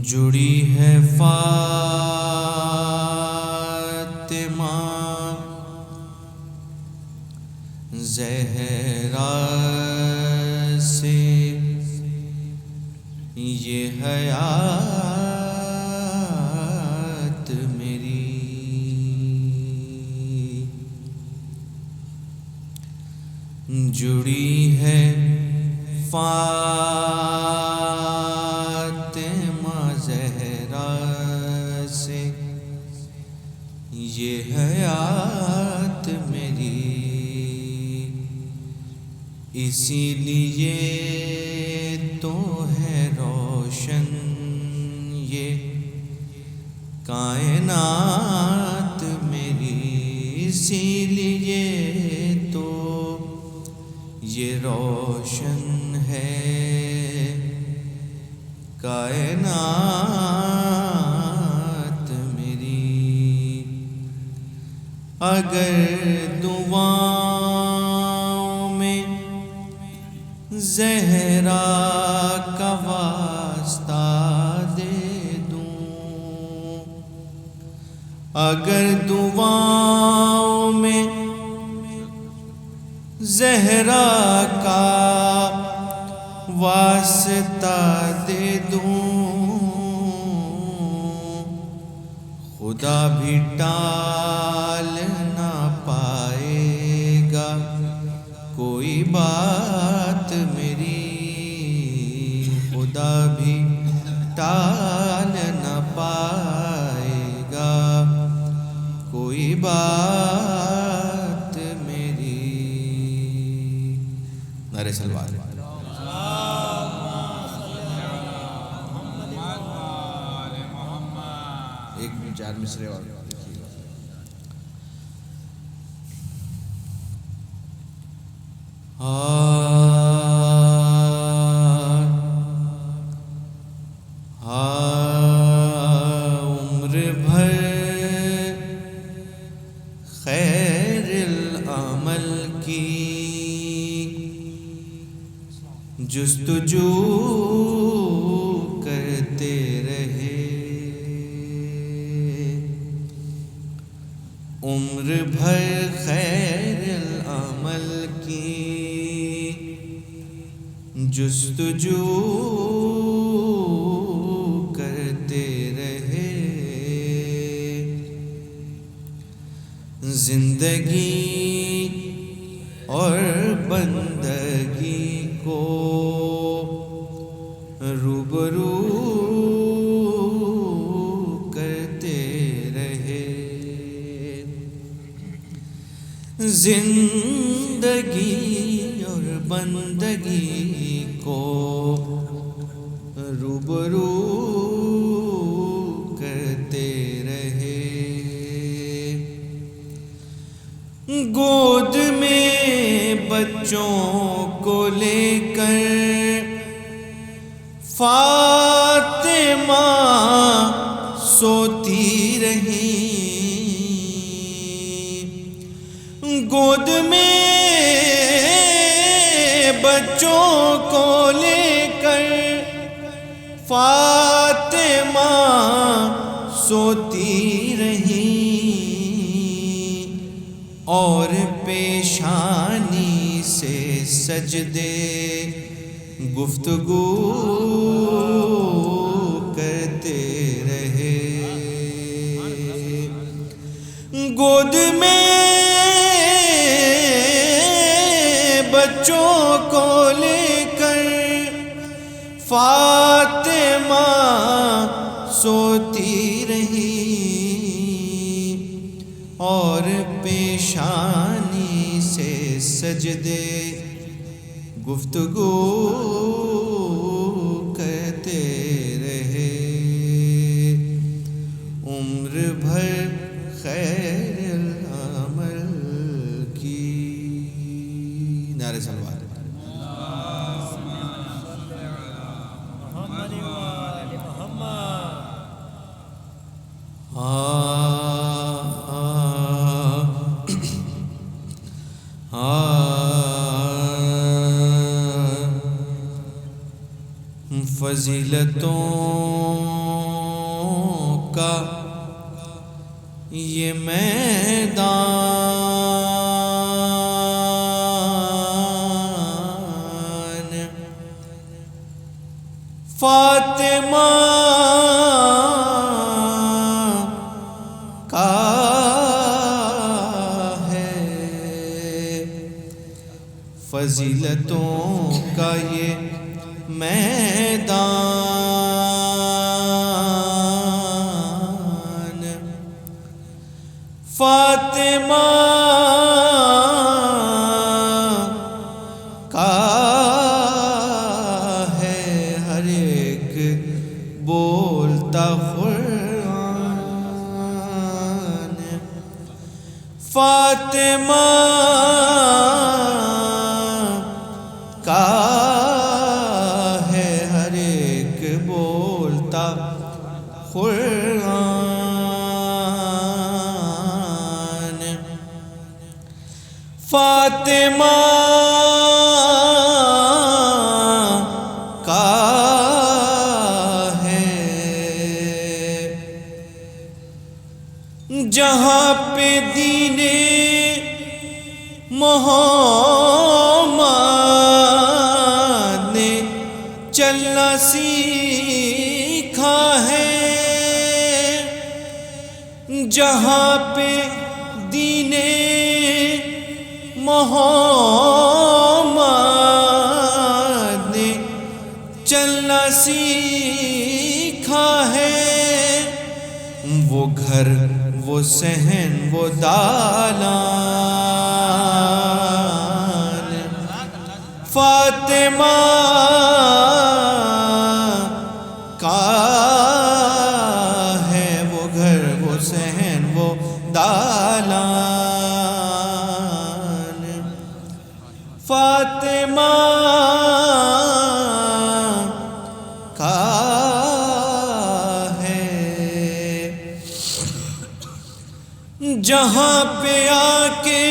جڑی ہے فاطمہ زہرا سے یہ حیات میری، جڑی ہے فاطمہ زہرا سے یہ حیات میری، اسی لیے تو ہے روشن یہ کائنات میری، اسی لیے تو یہ روشن ہے کائنات میری۔ اگر دعاؤں میں زہرا کا واسطہ دے دوں، اگر دعاؤں میں زہرا کا واسطہ دے دوں، خدا بھی ٹال نہ پائے گا کوئی بات میری، خدا بھی ٹال نہ پائے گا کوئی بات میری۔ نعرہ سلوات۔ ایک بھی چار مصرے اور عمر بھر خیر العمل کی جستجو کرتے رہے، عمر بھر خیر العمل کی جستجو کرتے رہے، زندگی اور بندگی کو روبرو کرتے رہے، زندگی اور بندگی کو روبرو کرتے رہے، گود میں بچوں کو لے کر فاطمہ سوتی رہی، گود میں بچوں کو لے کر فاطمہ سوتی رہی، اور پیشانی سے سجدے گفتگو کرتے رہے، گود میں بچوں کو لے کر فاطمہ سوتی رہی، اور پیشانی سے سجدے گفتگو کرتے رہے، عمر بھر خیر العمل کی۔ نعرہ سلوات۔ فضیلتوں کا یہ میدان فاطمہ کا ہے، فضیلتوں کا یہ میدان فاطمہ کا ہے، ہر ایک بولتا قرآن فاطمہ کا قرآن فاطمہ کا ہے، جہاں پہ دین محمد نے چلنا سیکھا ہے، جہاں پہ دین محمد نے چلنا سیکھا ہے، وہ گھر وہ صحن وہ دالان فاطمہ کا ہے، وہ گھر وہ صحن وہ دالان فاطمہ کا ہے، جہاں پہ آ کے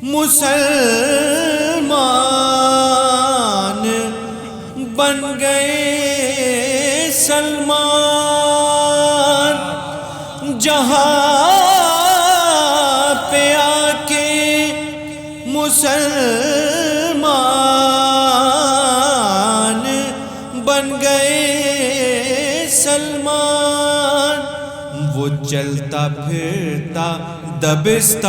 مسلمان بن گئے سلمان، جہاں پہ آ کے مسلمان بن گئے سلمان، وہ چلتا پھرتا دبستان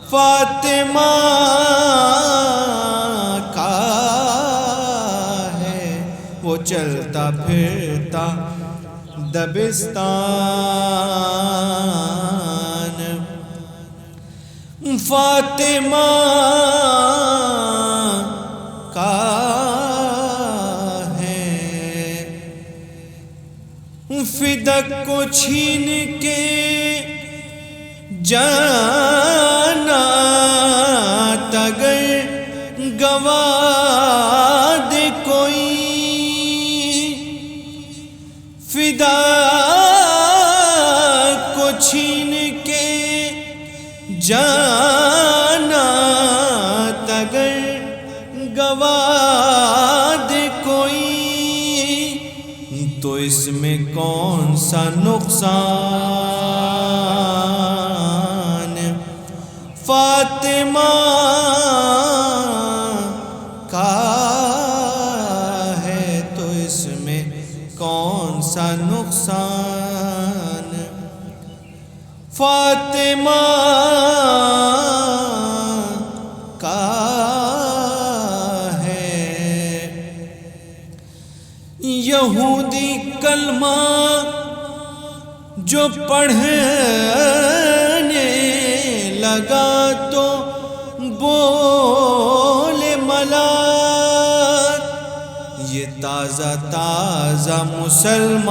فاطمہ کا ہے، وہ چلتا پھرتا دبستان فاطمہ کا ہے، فدق کو چھین کے جانا تگر گوا دے کوئی، فدا کو چھین کے جانا تگر گوا دے کوئی، تو اس میں کون سا نقصان فاطمہ کا ہے، تو اس میں کون سا نقصان فاطمہ کا ہے، یہودی کلمہ جو پڑھنے لگا تو بولے ملات، یہ تازہ تازہ مسلمان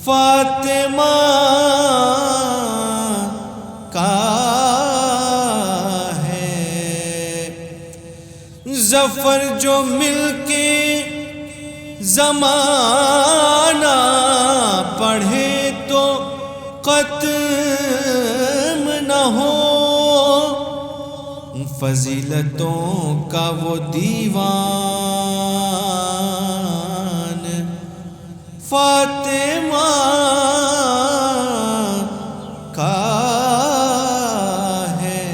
فاطمہ کا ہے، ظفر جو مل کے زمانہ پڑھے تو ختم نہ ہو، فضیلتوں کا وہ دیوان فاطمہ کا ہے،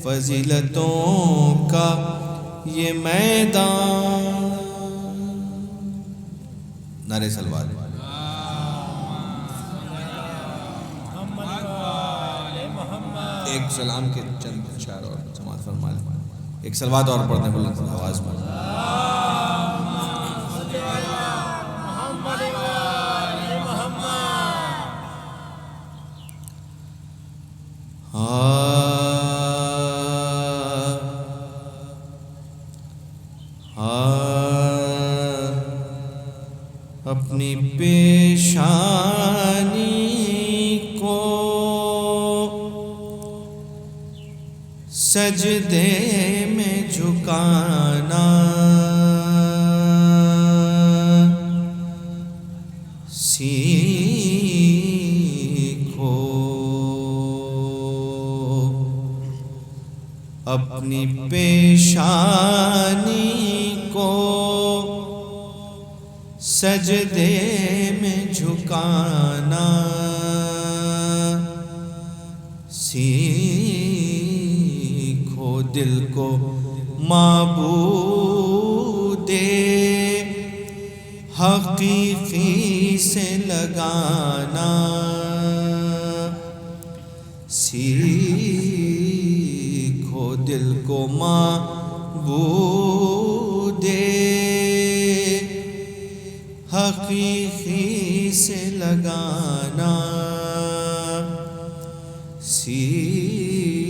فضیلتوں کا یہ میدان۔ نعرہ صلوات۔ ایک سلام کے چند اشعار اور سماعت فرما لیں، ایک صلوات اور پڑھتے ہیں بلند آواز میں۔ اپنی پیشانی کو سجدے میں جھکانا سیکھو، اپنی پیشانی کو سجدے میں جھکانا سیکھو، دل کو معبود حقیقی سے لگانا سیکھو، دل کو معبود حقیقی سے لگانا سیکھو۔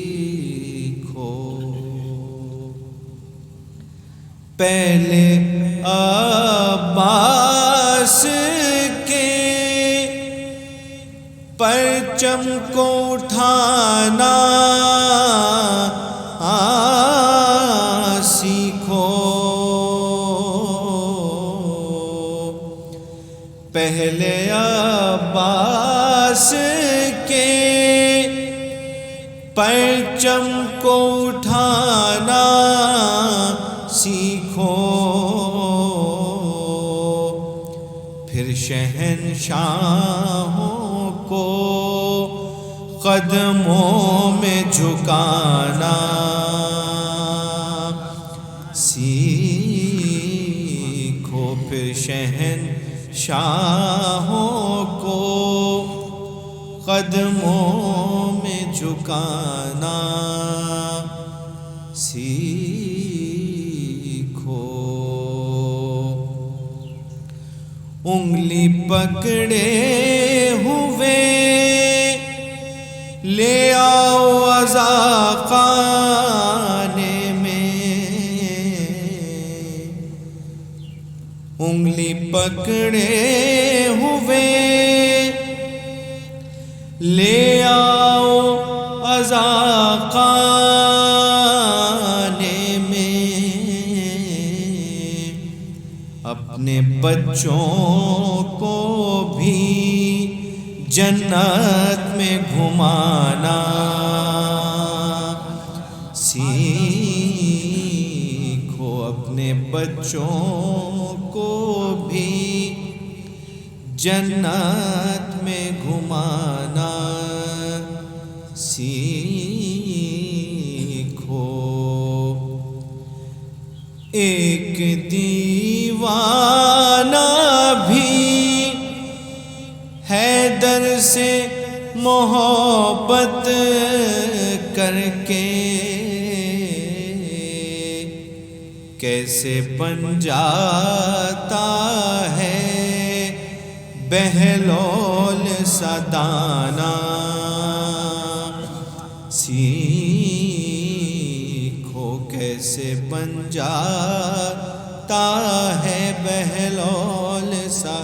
پہلے عباس کے پرچم کو اٹھانا سیکھو، پہلے عباس کے پرچم کو اٹھانا سیکھو، پھر شہنشاہوں کو قدموں میں جھکانا سیکھو، پھر شہنشاہوں کو قدموں میں جھکانا سیکھو۔ انگلی پکڑے ہوئے لے آؤ عزاخانے میں، انگلی پکڑے ہوئے لے آؤ عزاخانے میں، اپنے بچوں کو بھی جنت میں گھمانا سیکھو، اپنے بچوں کو بھی جنت میں گھمانا سیکھو۔ ایک دیوانہ بھی حیدر سے محبت کر کے کیسے بن جاتا ہے بہلول سا دانا سیکھو، کیسے بن جاتا ہے بہلول سا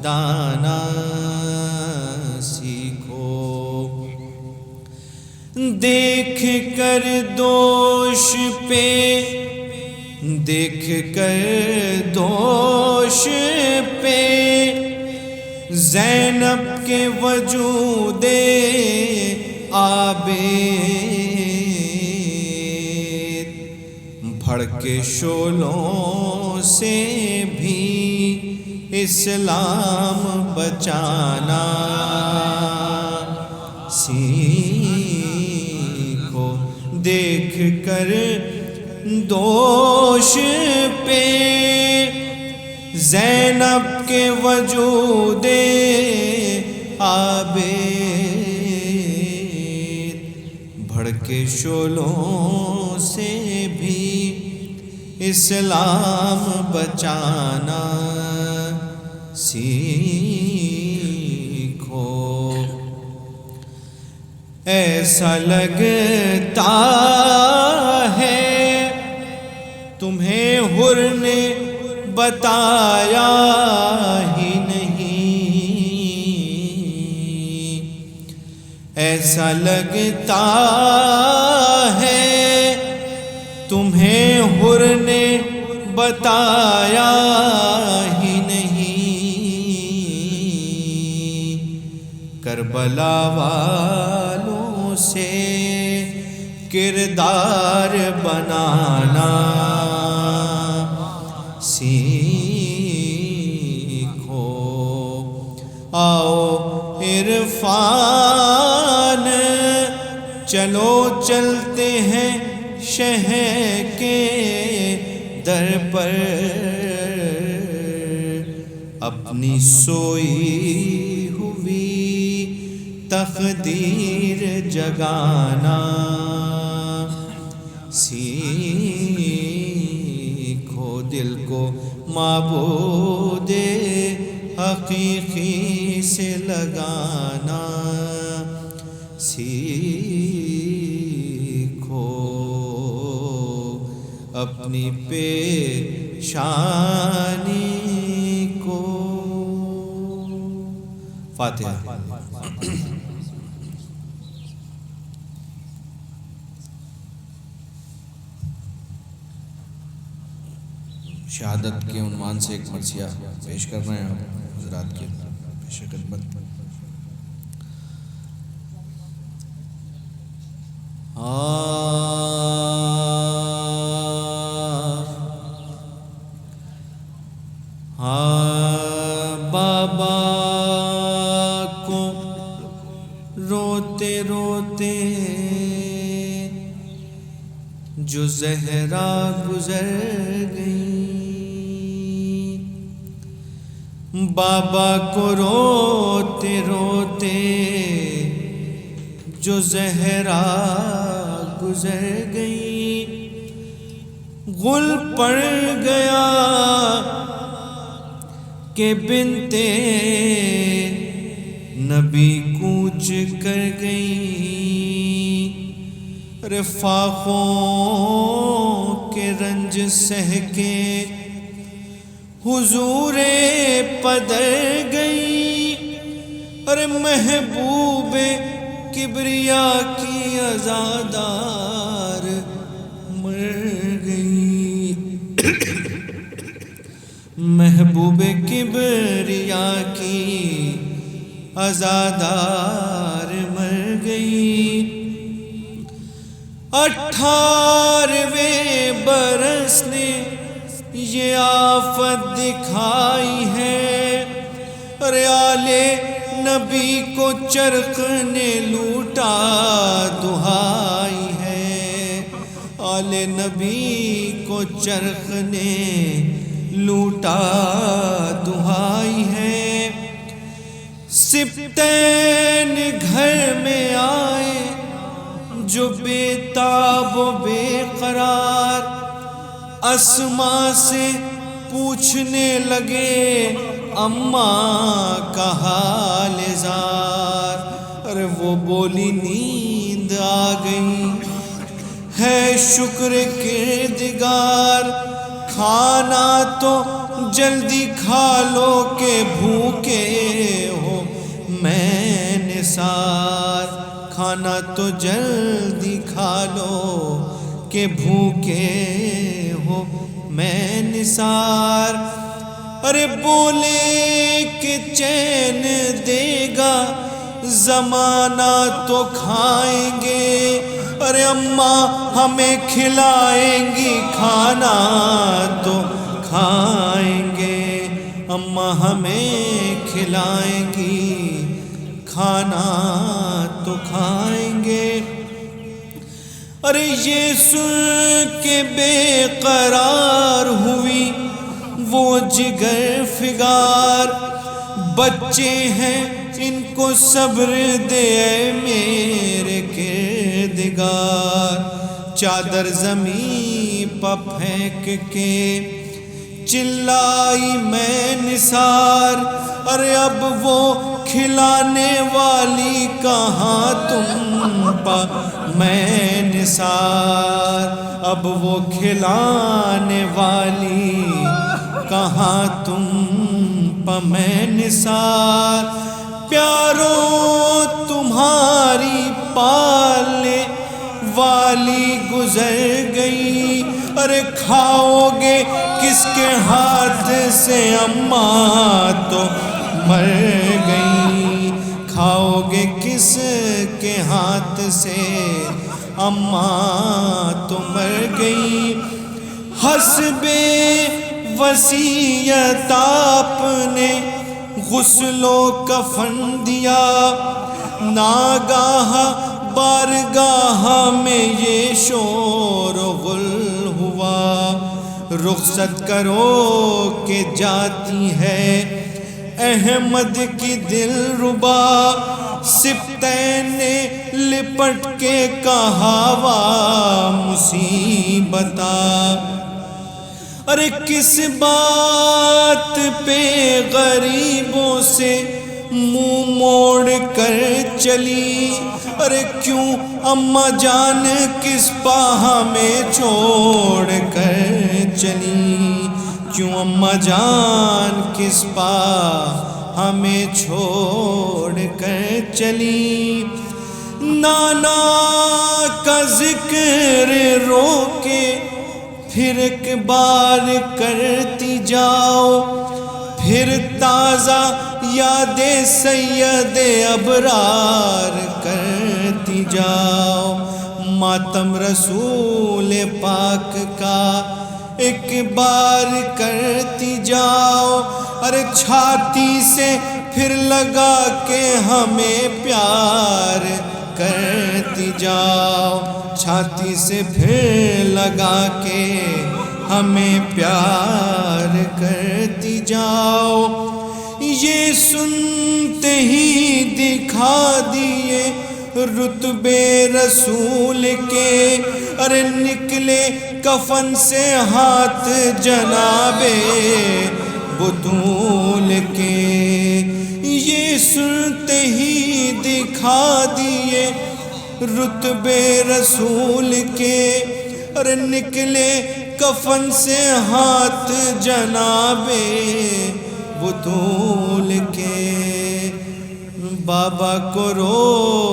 دانا سیکھو۔ دیکھ کر دوش پہ، دیکھ کر دوش پہ زینب کے وجود آبے بھڑکے شعلوں سے بھی اسلام بچانا سیکھو، دیکھ کر دوش پہ زینب کے وجود عابد، بھڑکے شعلوں سے بھی اسلام بچانا سیکھو۔ ایسا لگتا ہے تمہیں حر نے بتایا ہی نہیں، ایسا لگتا ہے تمہیں حر نے بتایا ہی نہیں، کربلا والوں سے کردار بنانا سیکھو۔ آؤ عرفان چلو چلتے ہیں شہر کے در پر، اپنی سوئی ہوئی تقدیر جگانا سیکھو، دل کو معبود حقیقی سے لگانا سیکھو، اپنی پیشانی کو۔ فاتحہ۔ شہادت کے عنوان سے ایک مرثیہ پیش کر رہے ہیں حضرات کے پیش خدمت۔ بابا کو روتے روتے جو زہرا گزر گئی، بابا کو روتے روتے جو زہرا گزر گئی، غل پڑ گیا کہ بنتے نبی کوچ کر گئی، رفاقوں کے رنج سہ کے حضور پدر گئی، اور محبوب کبریا کی عزادار مر گئی، محبوب کبریا کی عزادار مر گئی۔ 18ویں برس نے یہ آفت دکھائی ہے، اور آل نبی کو چرخ نے لوٹا دہائی ہے، آل نبی کو چرخ نے لوٹا دہائی ہے۔ سبتین گھر میں آئے جو بے تاب و بے قرار، اسماء سے پوچھنے لگے اماں کا حال زار، اور وہ بولی نیند آ گئی ہے شکر کردگار، کھانا تو جلدی کھا لو کہ بھوکے ہو میں نثار، کھانا تو جلدی کھا لو کہ بھوکے ہو میں نثار۔ ارے بولے کہ چین دے گا زمانہ تو کھائیں گے، ارے اماں ہمیں کھلائیں گی کھانا تو کھائیں گے، اماں ہمیں کھلائیں گی کھانا تو کھائیں گے۔ ارے یہ سن کے بے قرار ہوئی وہ جگر فگار، بچے ہیں ان کو صبر دے اے میرے کردگار۔ چادر زمین پہ پھینک کے چلائی میں نثار، ارے اب وہ کھلانے والی کہاں تم پہ میں نثار، اب وہ کھلانے والی کہاں تم پہ میں نثار۔ پیاروں تمہاری پالنے والی گزر گئی، ارے کھاؤ گے کس کے ہاتھ سے اماں تو مر گئی، کھاؤ گے کس کے ہاتھ سے اماں تو مر گئی۔ حسب وصیت آپ نے غسل و کفن دیا، ناگاہ بارگاہ میں یہ شور و غل ہوا، رخصت کرو کہ جاتی ہے احمد کی دل ربا۔ سبتین نے لپٹ کے کہا وا مصیبتا، ارے کس بات پہ غریبوں سے منہ موڑ کر چلی، ارے کیوں اماں جان کس پاہ میں چھوڑ کر چلی، کیوں اماں جان کس پاہ ہمیں چھوڑ کر چلی۔ نانا کا ذکر رو کے پھر ایک بار کرتی جاؤ، پھر تازہ یاد سید ابرار کرتی جاؤ۔ ماتم رسول پاک کا ایک بار کرتی جاؤ، ارے چھاتی سے پھر لگا کے ہمیں پیار کرتی جاؤ، چھاتی سے پھر لگا کے ہمیں پیار کرتی جاؤ۔ یہ سنتے ہی دکھا دیے رتبے رسول کے، ارے نکلے کفن سے ہاتھ جناب بطول کے۔ یہ سنتے ہی دکھا دیے رتبے رسول کے، ارے نکلے کفن سے ہاتھ جناب بطول کے۔ بابا کو رو